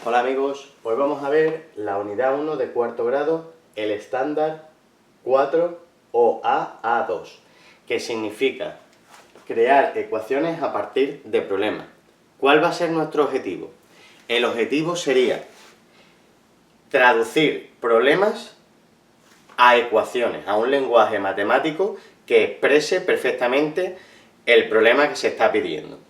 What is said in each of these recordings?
Hola amigos, hoy vamos a ver la unidad 1 de cuarto grado, el estándar 4 o AA2, que significa crear ecuaciones a partir de problemas. ¿Cuál va a ser nuestro objetivo? El objetivo sería traducir problemas a ecuaciones, a un lenguaje matemático que exprese perfectamente el problema que se está pidiendo.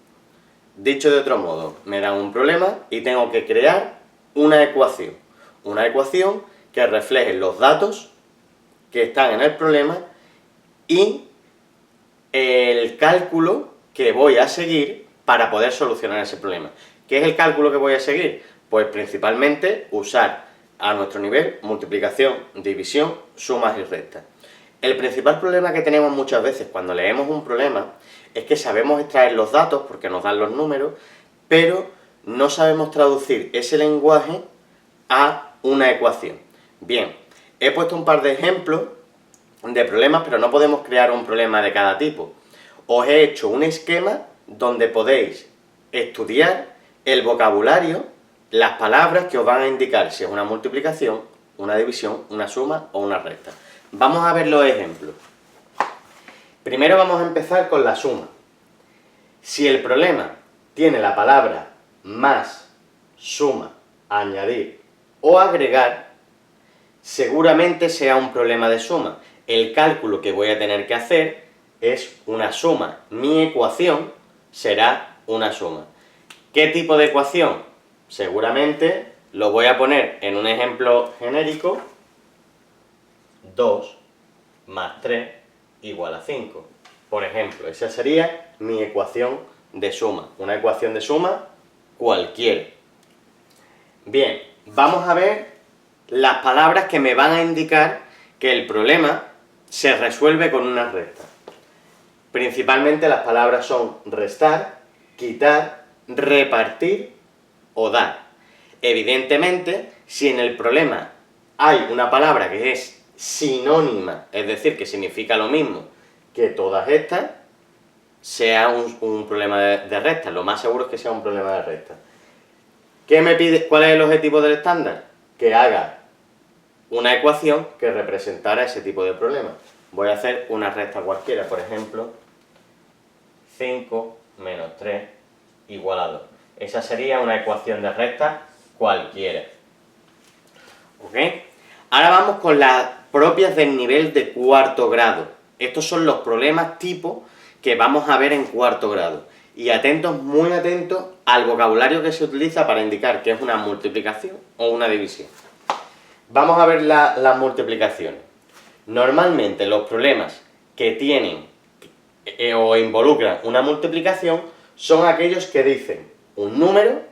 Dicho de otro modo, me dan un problema y tengo que crear una ecuación que refleje los datos que están en el problema y el cálculo que voy a seguir para poder solucionar ese problema. ¿Qué es el cálculo que voy a seguir? Pues principalmente usar a nuestro nivel multiplicación, división, sumas y restas. El principal problema que tenemos muchas veces cuando leemos un problema es que sabemos extraer los datos porque nos dan los números, pero no sabemos traducir ese lenguaje a una ecuación. Bien, he puesto un par de ejemplos de problemas, pero no podemos crear un problema de cada tipo. Os he hecho un esquema donde podéis estudiar el vocabulario, las palabras que os van a indicar si es una multiplicación, una división, una suma o una resta. Vamos a ver los ejemplos. Primero vamos a empezar con la suma. Si el problema tiene la palabra más, suma, añadir o agregar, seguramente sea un problema de suma. El cálculo que voy a tener que hacer es una suma. Mi ecuación será una suma. ¿Qué tipo de ecuación? Seguramente lo voy a poner en un ejemplo genérico. 2 más 3 igual a 5. Por ejemplo, esa sería mi ecuación de suma. Una ecuación de suma cualquiera. Bien, vamos a ver las palabras que me van a indicar que el problema se resuelve con una resta. Principalmente las palabras son restar, quitar, repartir o dar. Evidentemente, si en el problema hay una palabra que es sinónima, es decir, que significa lo mismo que todas estas, sea un problema de resta. Lo más seguro es que sea un problema de resta. ¿Qué me pide? ¿Cuál es el objetivo del estándar? Que haga una ecuación que representara ese tipo de problema. Voy a hacer una resta cualquiera, por ejemplo, 5 menos 3 igual a 2. Esa sería una ecuación de resta cualquiera. ¿Ok? Ahora vamos con las propias del nivel de cuarto grado. Estos son los problemas tipo que vamos a ver en cuarto grado. Y atentos, muy atentos al vocabulario que se utiliza para indicar que es una multiplicación o una división. Vamos a ver las multiplicaciones. Normalmente los problemas que tienen o involucran una multiplicación son aquellos que dicen un número,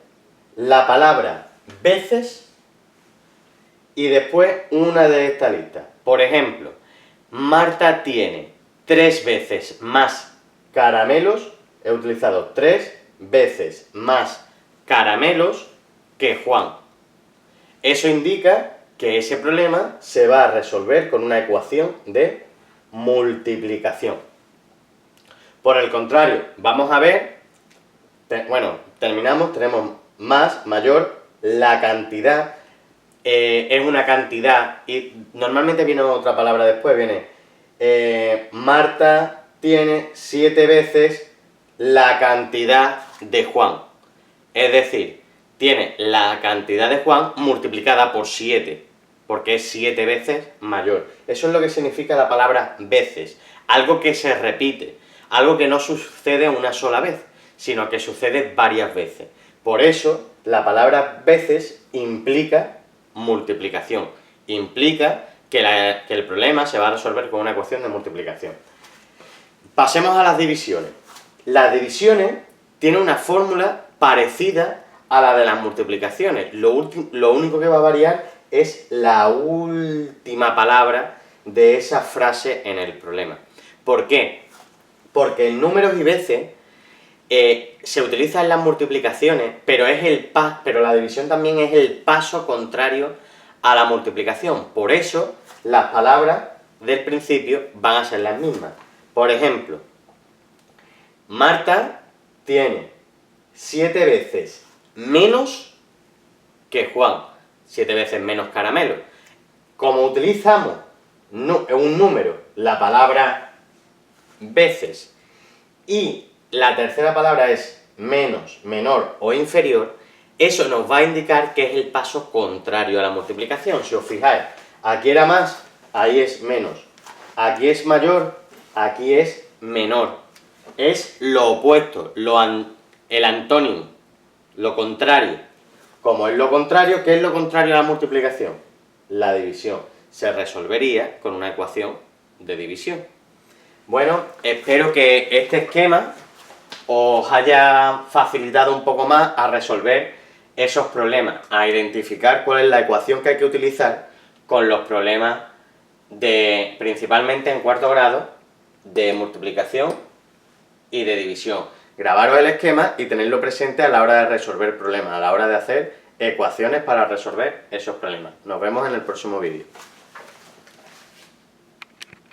la palabra veces y después una de esta lista. Por ejemplo, Marta tiene 3 veces más caramelos, he utilizado 3 veces más caramelos que Juan. Eso indica que ese problema se va a resolver con una ecuación de multiplicación. Por el contrario, vamos a ver, terminamos, tenemos más, mayor, la cantidad, es una cantidad, y normalmente viene otra palabra después, viene Marta tiene 7 veces la cantidad de Juan. Es decir, tiene la cantidad de Juan multiplicada por 7, porque es 7 veces mayor. Eso es lo que significa la palabra veces, algo que se repite, algo que no sucede una sola vez, sino que sucede varias veces. Por eso, la palabra veces implica multiplicación, implica que el problema se va a resolver con una ecuación de multiplicación. Pasemos a las divisiones. Las divisiones tienen una fórmula parecida a la de las multiplicaciones. Lo único que va a variar es la última palabra de esa frase en el problema. ¿Por qué? Porque en números y veces se utiliza en las multiplicaciones, pero la división también es el paso contrario a la multiplicación. Por eso, las palabras del principio van a ser las mismas. Por ejemplo, Marta tiene 7 veces menos que Juan, 7 veces menos caramelo. Como utilizamos un número, la palabra veces, y la tercera palabra es menos, menor o inferior, eso nos va a indicar que es el paso contrario a la multiplicación. Si os fijáis, aquí era más, ahí es menos. Aquí es mayor, aquí es menor. Es lo opuesto, el antónimo, lo contrario. Como es lo contrario, ¿qué es lo contrario a la multiplicación? La división. Se resolvería con una ecuación de división. Bueno, espero que este esquema os haya facilitado un poco más a resolver esos problemas, a identificar cuál es la ecuación que hay que utilizar con los problemas principalmente en cuarto grado, de multiplicación y de división. Grabaros el esquema y tenerlo presente a la hora de resolver problemas, a la hora de hacer ecuaciones para resolver esos problemas. Nos vemos en el próximo vídeo.